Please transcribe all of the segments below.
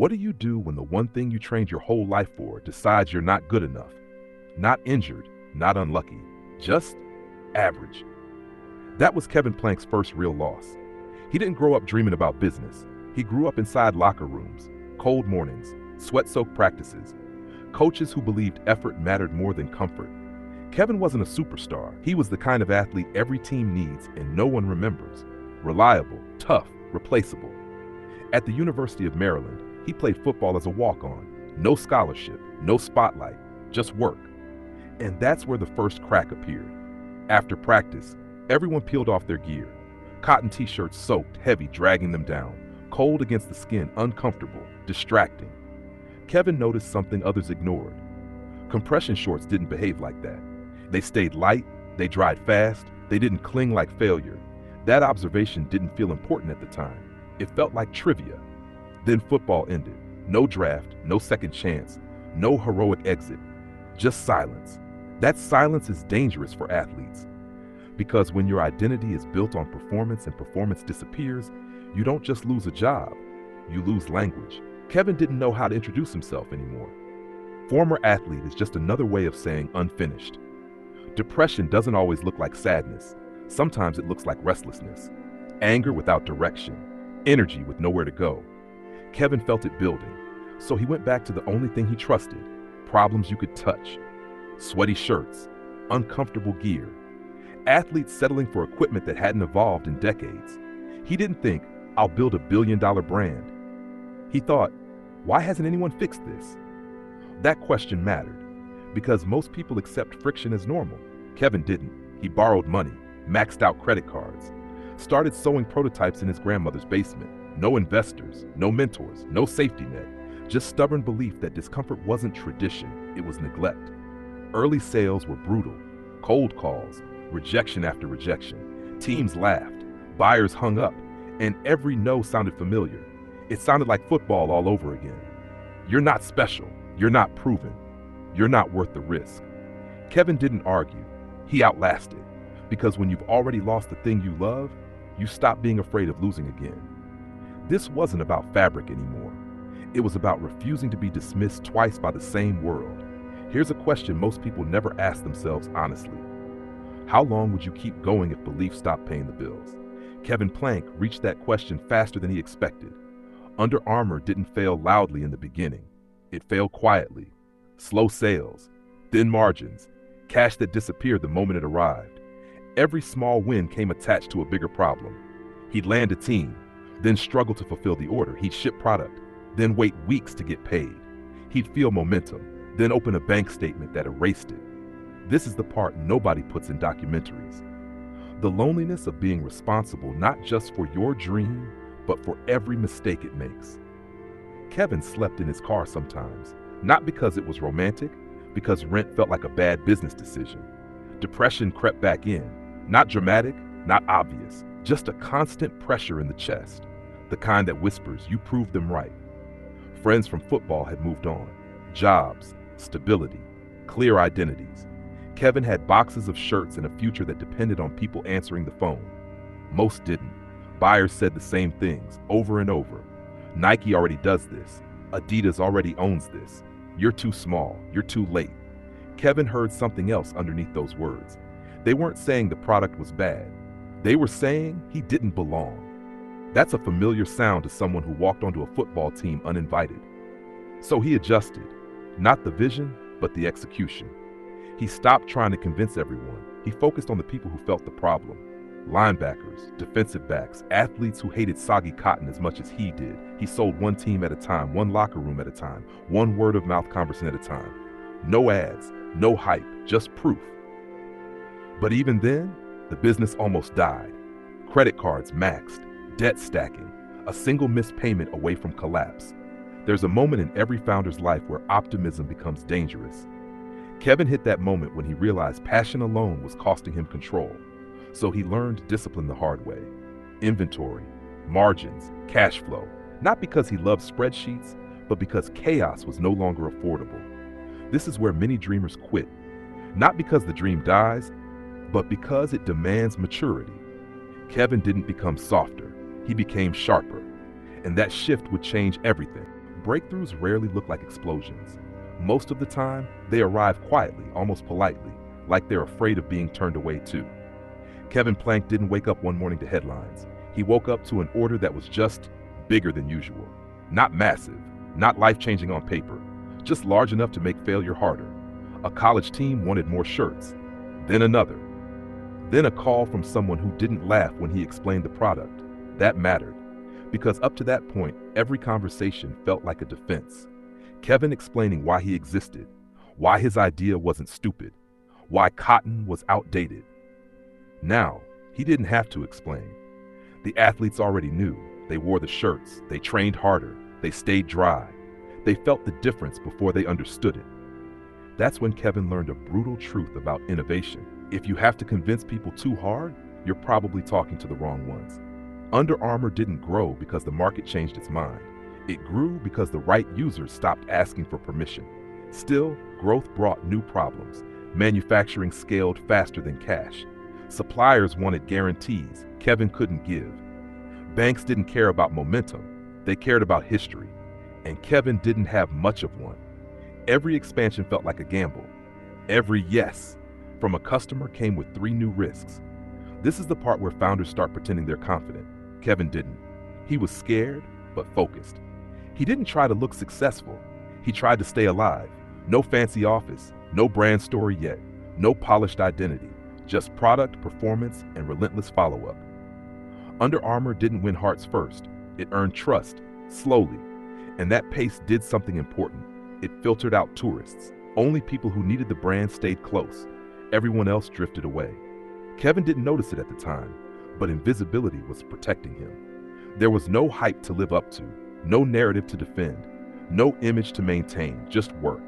What do you do when the one thing you trained your whole life for decides you're not good enough? Not injured, not unlucky, just average. That was Kevin Plank's first real loss. He didn't grow up dreaming about business. He grew up inside locker rooms, cold mornings, sweat-soaked practices, coaches who believed effort mattered more than comfort. Kevin wasn't a superstar. He was the kind of athlete every team needs and no one remembers. Reliable, tough, replaceable. At the University of Maryland, he played football as a walk-on. No scholarship, no spotlight, just work. And that's where the first crack appeared. After practice, everyone peeled off their gear. Cotton t-shirts soaked, heavy, dragging them down. Cold against the skin, uncomfortable, distracting. Kevin noticed something others ignored. Compression shorts didn't behave like that. They stayed light, they dried fast, they didn't cling like failure. That observation didn't feel important at the time. It felt like trivia. Then football ended. No draft, no second chance, no heroic exit. Just silence. That silence is dangerous for athletes. Because when your identity is built on performance and performance disappears, you don't just lose a job, you lose language. Kevin didn't know how to introduce himself anymore. Former athlete is just another way of saying unfinished. Depression doesn't always look like sadness. Sometimes it looks like restlessness, anger without direction, energy with nowhere to go. Kevin felt it building, so he went back to the only thing he trusted, problems you could touch. Sweaty shirts, uncomfortable gear, athletes settling for equipment that hadn't evolved in decades. He didn't think, I'll build $1 billion brand. He thought, why hasn't anyone fixed this? That question mattered, because most people accept friction as normal. Kevin didn't. He borrowed money, maxed out credit cards, started sewing prototypes in his grandmother's basement. No investors, no mentors, no safety net, just stubborn belief that discomfort wasn't tradition, it was neglect. Early sales were brutal, cold calls, rejection after rejection. Teams laughed, buyers hung up, and every no sounded familiar. It sounded like football all over again. You're not special, you're not proven, you're not worth the risk. Kevin didn't argue, he outlasted, because when you've already lost the thing you love, you stop being afraid of losing again. This wasn't about fabric anymore. It was about refusing to be dismissed twice by the same world. Here's a question most people never ask themselves honestly. How long would you keep going if belief stopped paying the bills? Kevin Plank reached that question faster than he expected. Under Armour didn't fail loudly in the beginning. It failed quietly. Slow sales, thin margins, cash that disappeared the moment it arrived. Every small win came attached to a bigger problem. He'd land a team, then struggle to fulfill the order. He'd ship product, then wait weeks to get paid. He'd feel momentum, then open a bank statement that erased it. This is the part nobody puts in documentaries. The loneliness of being responsible not just for your dream, but for every mistake it makes. Kevin slept in his car sometimes, not because it was romantic, because rent felt like a bad business decision. Depression crept back in, not dramatic, not obvious, just a constant pressure in the chest, the kind that whispers, you proved them right. Friends from football had moved on. Jobs, stability, clear identities. Kevin had boxes of shirts and a future that depended on people answering the phone. Most didn't. Buyers said the same things over and over. Nike already does this. Adidas already owns this. You're too small. You're too late. Kevin heard something else underneath those words. They weren't saying the product was bad. They were saying he didn't belong. That's a familiar sound to someone who walked onto a football team uninvited. So he adjusted, not the vision, but the execution. He stopped trying to convince everyone. He focused on the people who felt the problem. Linebackers, defensive backs, athletes who hated soggy cotton as much as he did. He sold one team at a time, one locker room at a time, one word-of-mouth conversation at a time. No ads, no hype, just proof. But even then, the business almost died. Credit cards maxed, debt stacking, a single missed payment away from collapse. There's a moment in every founder's life where optimism becomes dangerous. Kevin hit that moment when he realized passion alone was costing him control. So he learned discipline the hard way. Inventory, margins, cash flow. Not because he loved spreadsheets, but because chaos was no longer affordable. This is where many dreamers quit. Not because the dream dies, but because it demands maturity. Kevin didn't become softer, he became sharper. And that shift would change everything. Breakthroughs rarely look like explosions. Most of the time, they arrive quietly, almost politely, like they're afraid of being turned away too. Kevin Plank didn't wake up one morning to headlines. He woke up to an order that was just bigger than usual. Not massive, not life-changing on paper, just large enough to make failure harder. A college team wanted more shirts, then another. Then a call from someone who didn't laugh when he explained the product. That mattered, because up to that point, every conversation felt like a defense. Kevin explaining why he existed, why his idea wasn't stupid, why cotton was outdated. Now, he didn't have to explain. The athletes already knew. They wore the shirts, they trained harder, they stayed dry. They felt the difference before they understood it. That's when Kevin learned a brutal truth about innovation. If you have to convince people too hard, you're probably talking to the wrong ones. Under Armour didn't grow because the market changed its mind. It grew because the right users stopped asking for permission. Still, growth brought new problems. Manufacturing scaled faster than cash. Suppliers wanted guarantees Kevin couldn't give. Banks didn't care about momentum. They cared about history. And Kevin didn't have much of one. Every expansion felt like a gamble. Every yes from a customer came with 3 new risks. This is the part where founders start pretending they're confident. Kevin didn't. He was scared, but focused. He didn't try to look successful. He tried to stay alive. No fancy office, no brand story yet, no polished identity, just product, performance, and relentless follow-up. Under Armour didn't win hearts first. It earned trust, slowly. And that pace did something important. It filtered out tourists. Only people who needed the brand stayed close. Everyone else drifted away. Kevin didn't notice it at the time, but invisibility was protecting him. There was no hype to live up to, no narrative to defend, no image to maintain, just work.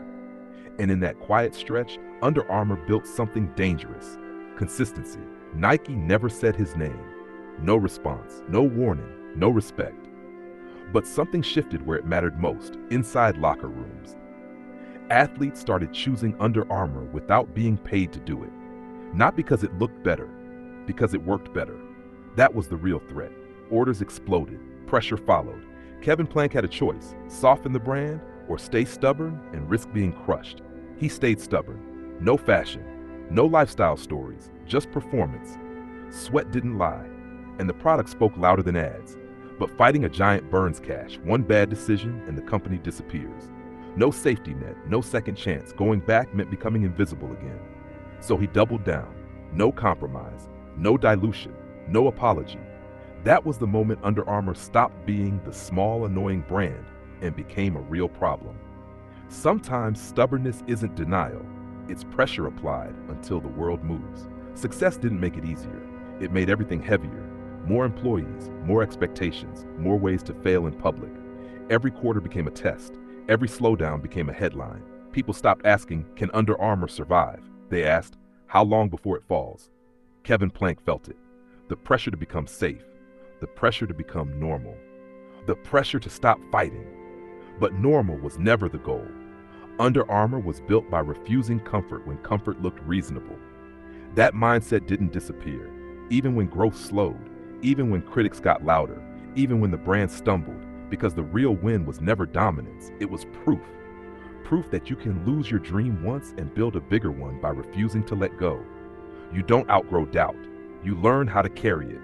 And in that quiet stretch, Under Armour built something dangerous: consistency. Nike never said his name. No response, no warning, no respect. But something shifted where it mattered most, inside locker rooms. Athletes started choosing Under Armour without being paid to do it. Not because it looked better, because it worked better. That was the real threat. Orders exploded, pressure followed. Kevin Plank had a choice: soften the brand or stay stubborn and risk being crushed. He stayed stubborn. No fashion, no lifestyle stories, just performance. Sweat didn't lie, and the product spoke louder than ads. But fighting a giant burns cash. One bad decision and the company disappears. No safety net, no second chance. Going back meant becoming invisible again. So he doubled down. No compromise, no dilution, no apology. That was the moment Under Armour stopped being the small, annoying brand and became a real problem. Sometimes stubbornness isn't denial. It's pressure applied until the world moves. Success didn't make it easier. It made everything heavier. More employees, more expectations, more ways to fail in public. Every quarter became a test. Every slowdown became a headline. People stopped asking, can Under Armour survive? They asked, how long before it falls? Kevin Plank felt it. The pressure to become safe. The pressure to become normal. The pressure to stop fighting. But normal was never the goal. Under Armour was built by refusing comfort when comfort looked reasonable. That mindset didn't disappear, even when growth slowed, even when critics got louder, even when the brand stumbled, because the real win was never dominance, it was proof. Proof that you can lose your dream once and build a bigger one by refusing to let go. You don't outgrow doubt. You learn how to carry it.